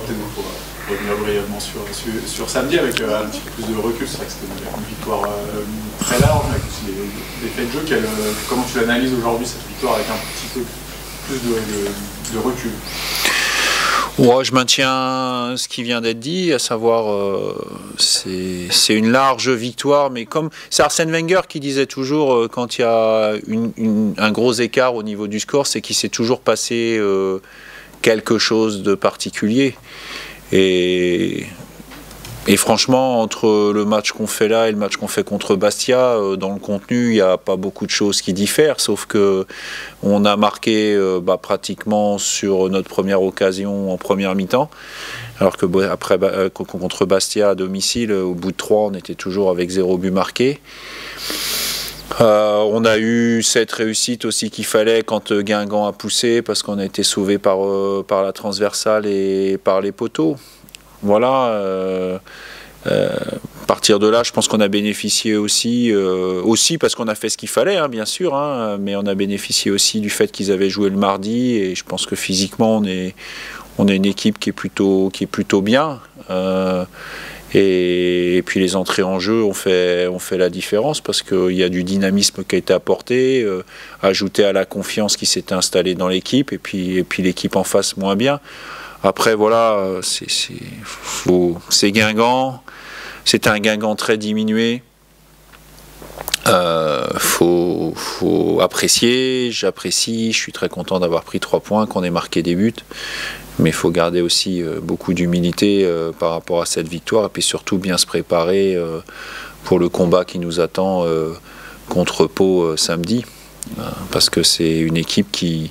peut-être pour revenir brièvement sur samedi avec un petit peu plus de recul. C'est vrai que c'était une victoire très large, avec aussi des faits de jeu. Comment tu l'analyses aujourd'hui, cette victoire, avec un petit peu plus de recul? Ouais, je maintiens ce qui vient d'être dit, à savoir c'est une large victoire, mais comme c'est Arsène Wenger qui disait toujours quand il y a un gros écart au niveau du score, c'est qu'il s'est toujours passé quelque chose de particulier. Et franchement, entre le match qu'on fait là et le match qu'on fait contre Bastia, dans le contenu, il n'y a pas beaucoup de choses qui diffèrent, sauf que on a marqué pratiquement sur notre première occasion en première mi-temps, alors que après, contre Bastia à domicile, au bout de 3, on était toujours avec 0 but marqué. On a eu cette réussite aussi qu'il fallait quand Guingamp a poussé, parce qu'on a été sauvé par la transversale et par les poteaux. Voilà, à partir de là, je pense qu'on a bénéficié aussi parce qu'on a fait ce qu'il fallait, hein, bien sûr, hein, mais on a bénéficié aussi du fait qu'ils avaient joué le mardi, et je pense que physiquement, on est une équipe qui est plutôt bien. Et puis les entrées en jeu ont fait la différence, parce qu'il y a du dynamisme qui a été apporté, ajouté à la confiance qui s'était installée dans l'équipe, et puis l'équipe en face moins bien. Après, voilà, c'est Guingamp, c'est un Guingamp très diminué. Faut apprécier, j'apprécie, je suis très content d'avoir pris 3 points, qu'on ait marqué des buts. Mais il faut garder aussi beaucoup d'humilité par rapport à cette victoire, et puis surtout bien se préparer pour le combat qui nous attend contre Pau samedi. Parce que c'est une équipe qui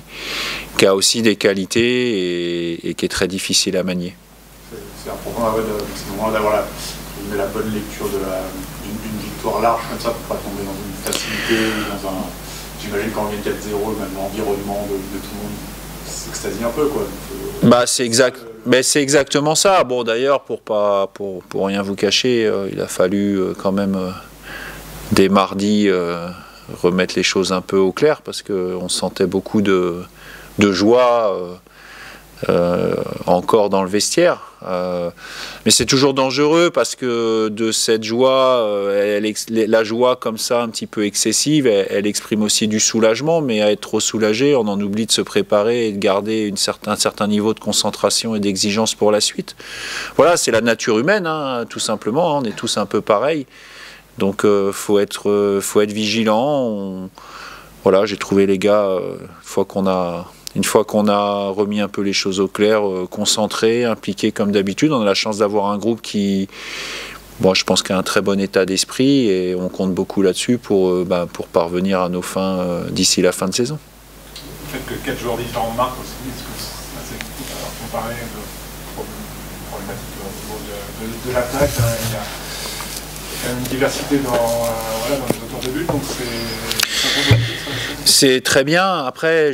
a aussi des qualités et qui est très difficile à manier. C'est important d'avoir la bonne lecture d'une victoire large comme ça, pour ne pas tomber dans une facilité, j'imagine quand on vient 4-0, même l'environnement de tout le monde s'extasie un peu, quoi. C'est exactement ça. Bon, d'ailleurs, pour rien vous cacher, il a fallu quand même dès mardi remettre les choses un peu au clair, parce qu'on sentait beaucoup de joie encore dans le vestiaire. Mais c'est toujours dangereux, parce que de cette joie, la joie comme ça un petit peu excessive, elle exprime aussi du soulagement, mais à être trop soulagé, on en oublie de se préparer et de garder un certain niveau de concentration et d'exigence pour la suite. Voilà, c'est la nature humaine, hein, tout simplement, hein, on est tous un peu pareils. Donc faut être vigilant. Voilà, j'ai trouvé les gars, une fois qu'on a remis un peu les choses au clair, concentrés, impliqués comme d'habitude. On a la chance d'avoir un groupe qui, je pense, qu'il a un très bon état d'esprit, et on compte beaucoup là-dessus pour parvenir à nos fins d'ici la fin de saison. Le fait que 4 joueurs différents marquent aussi, est-ce que c'est comparé de problématique au niveau de l'attaque, il y a une diversité dans les auteurs de but, donc c'est très bien. Après,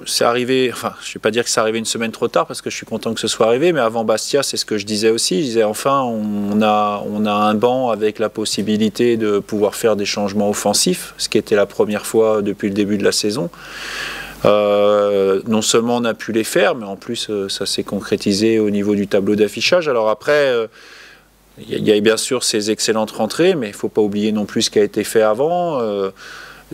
c'est arrivé, enfin, je ne vais pas dire que c'est arrivé une semaine trop tard, parce que je suis content que ce soit arrivé, mais avant Bastia, c'est ce que je disais aussi. Je disais, enfin, on a un banc avec la possibilité de pouvoir faire des changements offensifs, ce qui était la première fois depuis le début de la saison. Non seulement on a pu les faire, mais en plus, ça s'est concrétisé au niveau du tableau d'affichage. Alors après, il y a bien sûr ces excellentes rentrées, mais il ne faut pas oublier non plus ce qui a été fait avant.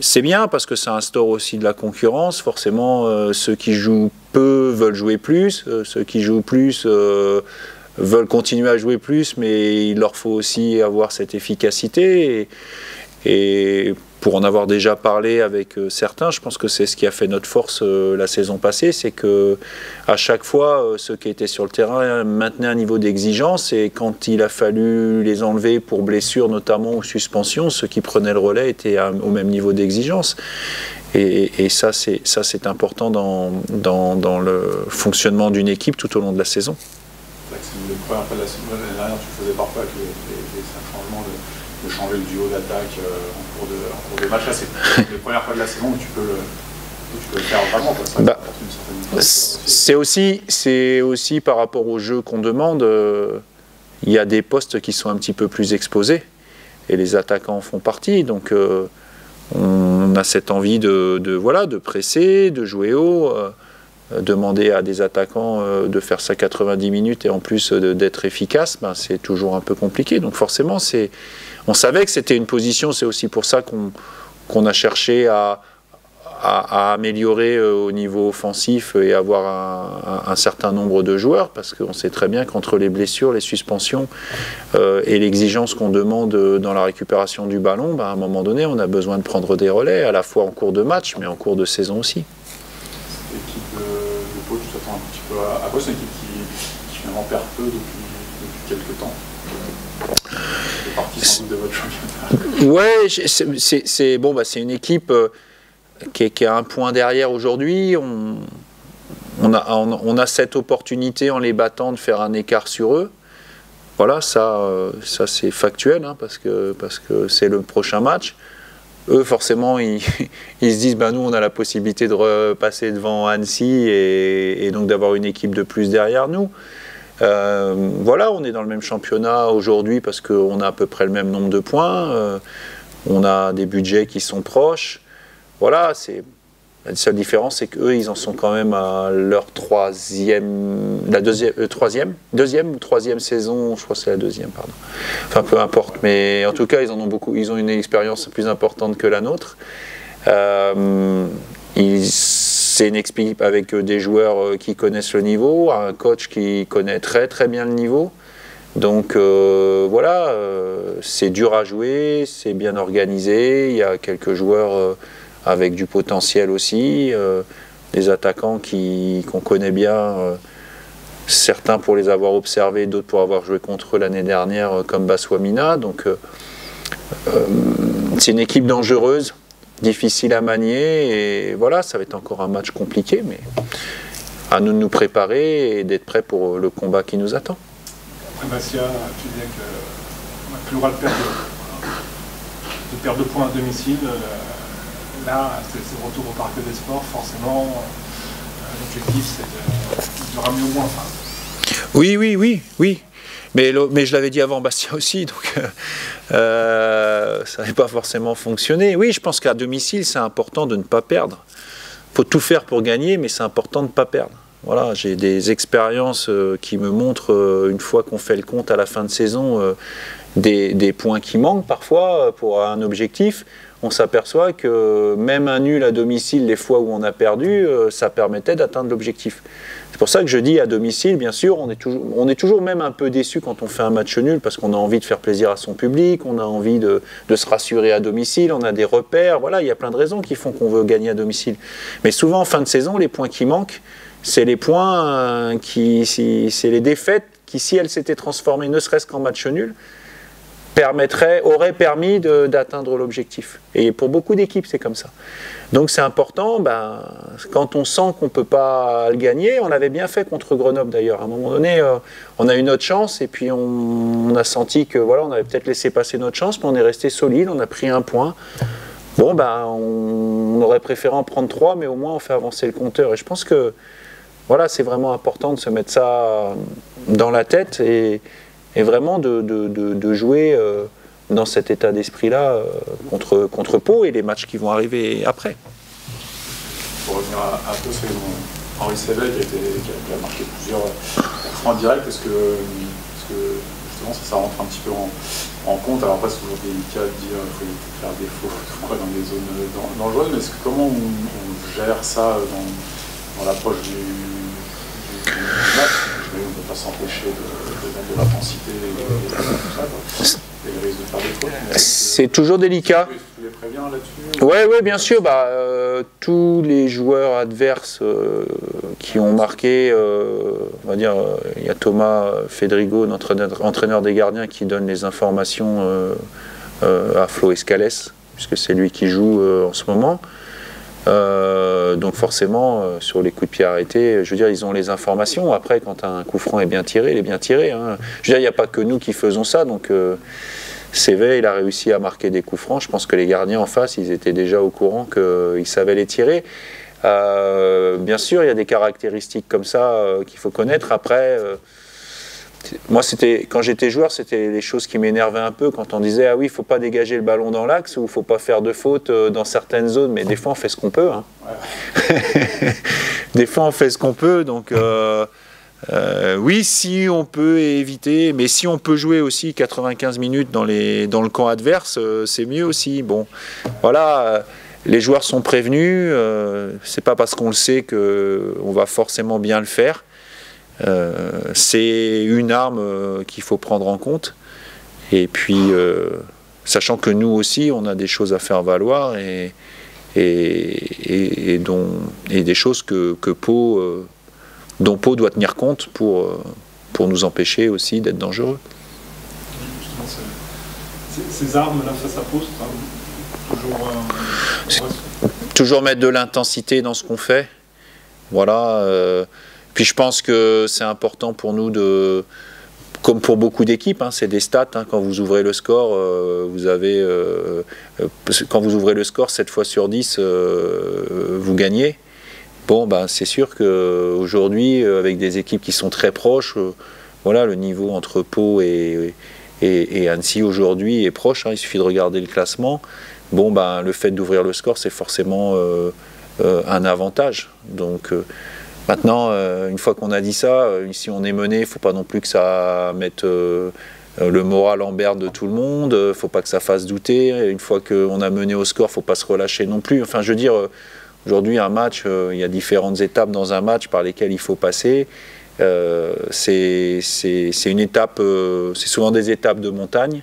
C'est bien, parce que ça instaure aussi de la concurrence. Forcément, ceux qui jouent peu veulent jouer plus, ceux qui jouent plus veulent continuer à jouer plus, mais il leur faut aussi avoir cette efficacité. Et pour en avoir déjà parlé avec certains, je pense que c'est ce qui a fait notre force la saison passée, c'est que à chaque fois, ceux qui étaient sur le terrain maintenaient un niveau d'exigence, et quand il a fallu les enlever pour blessures notamment ou suspensions, ceux qui prenaient le relais étaient au même niveau d'exigence. Et ça, c'est important dans le fonctionnement d'une équipe tout au long de la saison. C'est la première fois de la saison, l'année dernière, tu faisais parfois avec les changements de changer le duo d'attaque en cours de match. Là, c'est la première fois de la saison où tu peux le faire vraiment. C'est aussi par rapport au jeu qu'on demande. Il y a des postes qui sont un petit peu plus exposés, et les attaquants en font partie. Donc on a cette envie de presser, de jouer haut. demander à des attaquants de faire ça 90 minutes et en plus d'être efficace, ben, c'est toujours un peu compliqué. Donc forcément, on savait que c'était une position, c'est aussi pour ça qu'on a cherché à améliorer au niveau offensif et avoir un certain nombre de joueurs, parce qu'on sait très bien qu'entre les blessures, les suspensions et l'exigence qu'on demande dans la récupération du ballon, ben, à un moment donné, on a besoin de prendre des relais, à la fois en cours de match, mais en cours de saison aussi. L'équipe de Pau, tu t'attends un petit peu à quoi? C'est une équipe qui finalement perd peu depuis quelques temps. C'est parti sans doute de votre championnat. Ouais, c'est une équipe qui est à un point derrière aujourd'hui. On a cette opportunité en les battant de faire un écart sur eux. Voilà, ça c'est factuel, hein, parce que c'est le prochain match. Eux, forcément, ils se disent, ben, nous, on a la possibilité de repasser devant Annecy et donc d'avoir une équipe de plus derrière nous. Voilà, on est dans le même championnat aujourd'hui parce qu'on a à peu près le même nombre de points. On a des budgets qui sont proches. Voilà, la seule différence, c'est qu'eux, ils en sont quand même à leur deuxième ou troisième saison, je crois que c'est la deuxième, pardon. Enfin, peu importe, mais en tout cas, ils en ont beaucoup, ils ont une expérience plus importante que la nôtre. C'est une équipe avec des joueurs qui connaissent le niveau, un coach qui connaît très très bien le niveau. Donc voilà, c'est dur à jouer, c'est bien organisé, il y a quelques joueurs avec du potentiel aussi, des attaquants qu'on connaît bien, certains pour les avoir observés, d'autres pour avoir joué contre eux l'année dernière comme Baswamina. Donc c'est une équipe dangereuse, difficile à manier, et voilà, ça va être encore un match compliqué, mais à nous de nous préparer et d'être prêts pour le combat qui nous attend. Après Bastia, tu disais qu'on a plus le droit de perdre 2 points à domicile. Là, c'est le retour au Parc des Sports, forcément, l'objectif c'est de ramener au moins. Oui. Mais je l'avais dit avant Bastia aussi, donc ça n'avait pas forcément fonctionné. Oui, je pense qu'à domicile, c'est important de ne pas perdre. Il faut tout faire pour gagner, mais c'est important de ne pas perdre. Voilà, j'ai des expériences qui me montrent, une fois qu'on fait le compte à la fin de saison, des points qui manquent parfois pour un objectif. On s'aperçoit que même un nul à domicile, les fois où on a perdu, ça permettait d'atteindre l'objectif. C'est pour ça que je dis à domicile, bien sûr, on est toujours même un peu déçu quand on fait un match nul, parce qu'on a envie de faire plaisir à son public, on a envie de se rassurer à domicile, on a des repères, voilà, il y a plein de raisons qui font qu'on veut gagner à domicile. Mais souvent, en fin de saison, les points qui manquent, c'est les points c'est les défaites qui, si elles s'étaient transformées, ne serait-ce qu'en match nul, aurait permis d'atteindre l'objectif. Et pour beaucoup d'équipes, c'est comme ça. Donc c'est important, quand on sent qu'on ne peut pas le gagner, on l'avait bien fait contre Grenoble d'ailleurs. À un moment donné, on a eu notre chance et puis on a senti que voilà, on avait peut-être laissé passer notre chance, mais on est resté solide, on a pris 1 point. Bon, on aurait préféré en prendre 3, mais au moins on fait avancer le compteur. Et je pense que voilà, c'est vraiment important de se mettre ça dans la tête et vraiment de jouer dans cet état d'esprit-là contre Pau et les matchs qui vont arriver après. Pour revenir à Pau, c'est Henri Sévet qui a marqué plusieurs francs directs. Est-ce que justement ça rentre un petit peu en compte? Alors après, c'est toujours délicat de dire qu'il faut faire des fautes dans des zones dangereuses, mais comment on gère ça dans l'approche du match? On ne peut pas s'empêcher de mettre de l'intensité et tout ça. Et le risque de faire des fautes. C'est toujours délicat. Tu les préviens là-dessus? Oui, bien sûr. Tous les joueurs adverses qui ont marqué, on va dire, il y a Thomas Fedrigo, notre entraîneur des gardiens, qui donne les informations à Flo Escalès, puisque c'est lui qui joue en ce moment. Donc forcément, sur les coups de pied arrêtés, je veux dire, ils ont les informations. Après, quand un coup franc est bien tiré, il est bien tiré. Hein. Je veux dire, il n'y a pas que nous qui faisons ça. Donc Sévet, il a réussi à marquer des coups francs. Je pense que les gardiens en face, ils étaient déjà au courant qu'ils savaient les tirer. Bien sûr, il y a des caractéristiques comme ça qu'il faut connaître. Après, moi, quand j'étais joueur, c'était les choses qui m'énervaient un peu quand on disait « Ah oui, il ne faut pas dégager le ballon dans l'axe » ou « il ne faut pas faire de faute dans certaines zones ». Mais des fois, on fait ce qu'on peut. Hein. Ouais. des fois on fait ce qu'on peut, donc oui, si on peut éviter, mais si on peut jouer aussi 95 minutes dans le camp adverse, c'est mieux aussi. Bon, voilà, les joueurs sont prévenus, c'est pas parce qu'on le sait qu'on va forcément bien le faire. C'est une arme qu'il faut prendre en compte. Et puis, sachant que nous aussi, on a des choses à faire valoir et des choses dont Pau doit tenir compte pour nous empêcher aussi d'être dangereux. Ces armes-là face à Pau, toujours mettre de l'intensité dans ce qu'on fait. Voilà. Puis je pense que c'est important pour nous comme pour beaucoup d'équipes, hein, c'est des stats. Hein, quand vous ouvrez le score, quand vous ouvrez le score 7 fois sur 10, vous gagnez. Bon, ben, c'est sûr qu'aujourd'hui, avec des équipes qui sont très proches, voilà, le niveau entre Pau et Annecy aujourd'hui est proche. Hein, il suffit de regarder le classement. Bon, ben, le fait d'ouvrir le score, c'est forcément un avantage. Donc, maintenant, une fois qu'on a dit ça, si on est mené, il ne faut pas non plus que ça mette le moral en berne de tout le monde. Il ne faut pas que ça fasse douter. Une fois qu'on a mené au score, il ne faut pas se relâcher non plus. Enfin, je veux dire, aujourd'hui, un match, il y a différentes étapes dans un match par lesquelles il faut passer. C'est une étape, c'est souvent des étapes de montagne.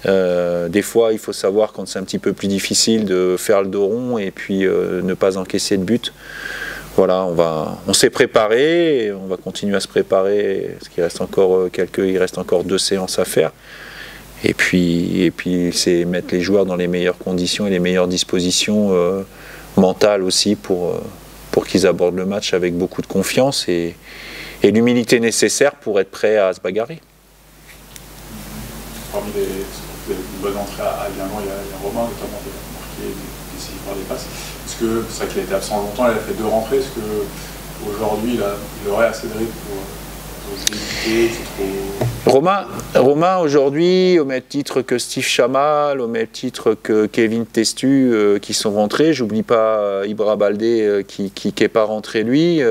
Des fois, il faut savoir, quand c'est un petit peu plus difficile, de faire le dos rond et puis ne pas encaisser de but. Voilà, on s'est préparé, et on va continuer à se préparer, parce qu'il reste encore 2 séances à faire. Et puis c'est mettre les joueurs dans les meilleures conditions et les meilleures dispositions mentales aussi pour qu'ils abordent le match avec beaucoup de confiance et l'humilité nécessaire pour être prêt à se bagarrer. Parmi les bonnes entrées à Guingamp, il y a Romain notamment qui est décisif par des passes. Est-ce que c'est vrai qu'il a été absent longtemps, il a fait 2 rentrées, est-ce qu'aujourd'hui il aurait assez de rythme pour se limiter, c'est trop... Romain aujourd'hui, au même titre que Steve Chamal, au même titre que Kevin Testu qui sont rentrés, j'oublie pas Ibra Baldé qui n'est pas rentré lui,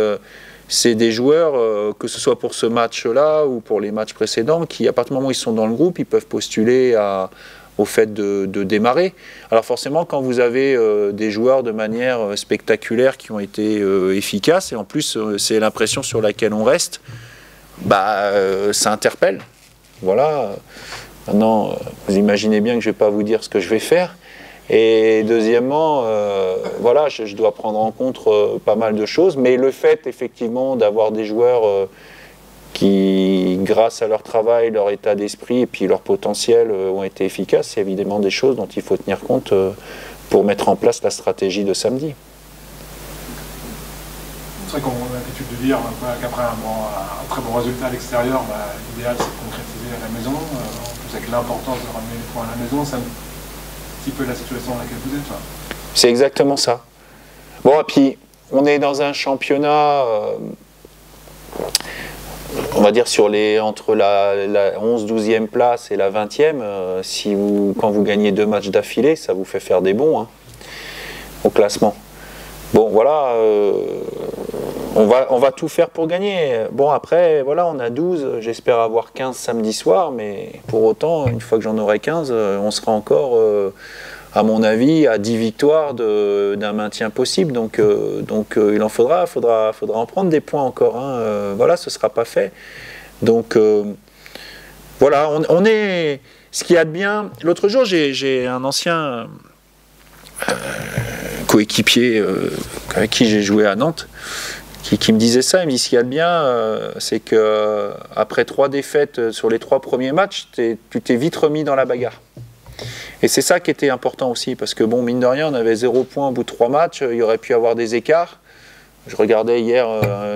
c'est des joueurs, que ce soit pour ce match-là ou pour les matchs précédents, qui à partir du moment où ils sont dans le groupe, ils peuvent postuler au fait de démarrer. Alors forcément, quand vous avez des joueurs de manière spectaculaire qui ont été efficaces, et en plus c'est l'impression sur laquelle on reste, bah, ça interpelle. Voilà. Maintenant, vous imaginez bien que je ne vais pas vous dire ce que je vais faire. Et deuxièmement, voilà, je dois prendre en compte pas mal de choses, mais le fait effectivement d'avoir des joueurs qui, grâce à leur travail, leur état d'esprit et puis leur potentiel, ont été efficaces, c'est évidemment des choses dont il faut tenir compte pour mettre en place la stratégie de samedi. C'est vrai qu'on a l'habitude de dire qu'après un très bon résultat à l'extérieur, l'idéal c'est de concrétiser à la maison, en plus avec l'importance de ramener les points à la maison, c'est un petit peu la situation dans laquelle vous êtes. C'est exactement ça. Bon, et puis on est dans un championnat... on va dire entre la 11-12e place et la 20e, quand vous gagnez 2 matchs d'affilée, ça vous fait faire des bons au classement. Bon, voilà, on va tout faire pour gagner. Bon, après, voilà, on a 12, j'espère avoir 15 samedi soir, mais pour autant, une fois que j'en aurai 15, on sera encore, à mon avis, à 10 victoires d'un maintien possible. Donc il en faudra en prendre des points encore. Hein. Voilà, ce ne sera pas fait. Donc, voilà, on est... Ce qu'il y a de bien... L'autre jour, j'ai un ancien... coéquipier avec qui j'ai joué à Nantes, qui me disait ça. Il me dit, ce qu'il y a de bien, c'est qu'après 3 défaites sur les 3 premiers matchs, tu t'es vite remis dans la bagarre. Et c'est ça qui était important aussi, parce que bon, mine de rien, on avait 0 points au bout de 3 matchs, il y aurait pu y avoir des écarts. Je regardais hier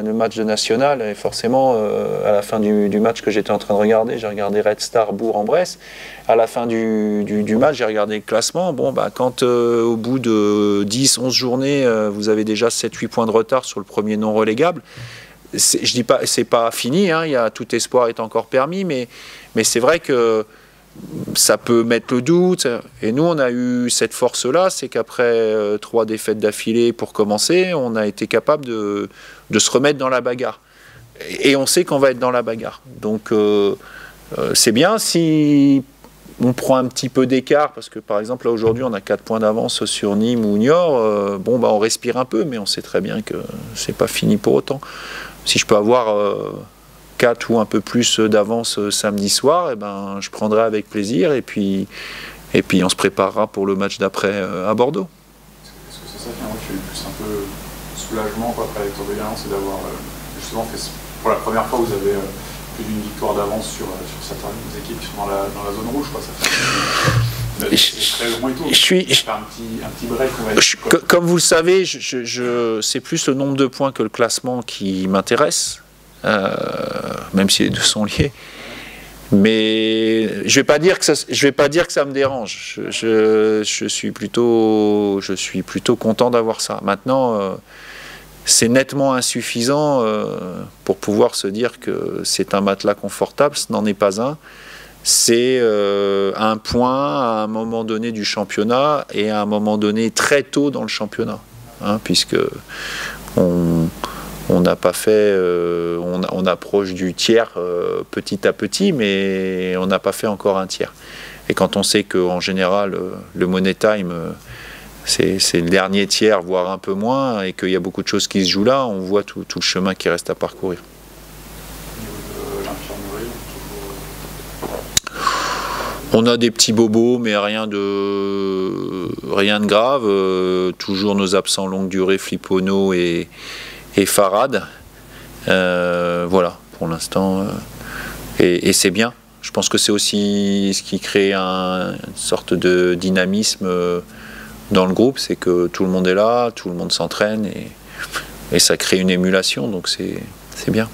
le match de National, et forcément, à la fin du match que j'étais en train de regarder, j'ai regardé Red Star Bourg-en-Bresse. À la fin du match, j'ai regardé le classement. Bon, bah, quand au bout de 10-11 journées, vous avez déjà 7-8 points de retard sur le premier non relégable, je dis pas, c'est pas fini, hein, tout espoir est encore permis, mais c'est vrai que ça peut mettre le doute. Et nous, on a eu cette force-là, c'est qu'après 3 défaites d'affilée pour commencer, on a été capable de se remettre dans la bagarre. Et on sait qu'on va être dans la bagarre. Donc c'est bien si on prend un petit peu d'écart, parce que par exemple là aujourd'hui on a 4 points d'avance sur Nîmes ou Niort, bon bah on respire un peu, mais on sait très bien que c'est pas fini pour autant. Si je peux avoir 4 ou un peu plus d'avance samedi soir, et ben je prendrai avec plaisir, et puis on se préparera pour le match d'après à Bordeaux. Est-ce que c'est ça finalement qui fait plus un peu soulagement quoi, après la victoire de Lens, c'est d'avoir justement fait, pour la première fois vous avez plus d'une victoire d'avance sur certaines équipes qui sont dans la zone rouge, quoi. Ça fait très long et tout. Un petit break, on va dire. Comme vous le savez, c'est plus le nombre de points que le classement qui m'intéresse, même si les deux sont liés. Mais je vais pas dire que ça me dérange. Je suis plutôt content d'avoir ça. Maintenant, c'est nettement insuffisant pour pouvoir se dire que c'est un matelas confortable. Ce n'en est pas un. C'est un point à un moment donné du championnat et à un moment donné très tôt dans le championnat, hein, puisque on n'a pas fait, on approche du tiers petit à petit, mais on n'a pas fait encore un tiers. Et quand on sait qu'en général le Money Time c'est le dernier tiers, voire un peu moins, et qu'il y a beaucoup de choses qui se jouent là, on voit tout le chemin qui reste à parcourir. On a des petits bobos, mais rien de grave. Toujours nos absents longue durée, Flippono et Farad. Voilà, pour l'instant. Et c'est bien. Je pense que c'est aussi ce qui crée une sorte de dynamisme dans le groupe, c'est que tout le monde est là, tout le monde s'entraîne et ça crée une émulation, donc c'est bien.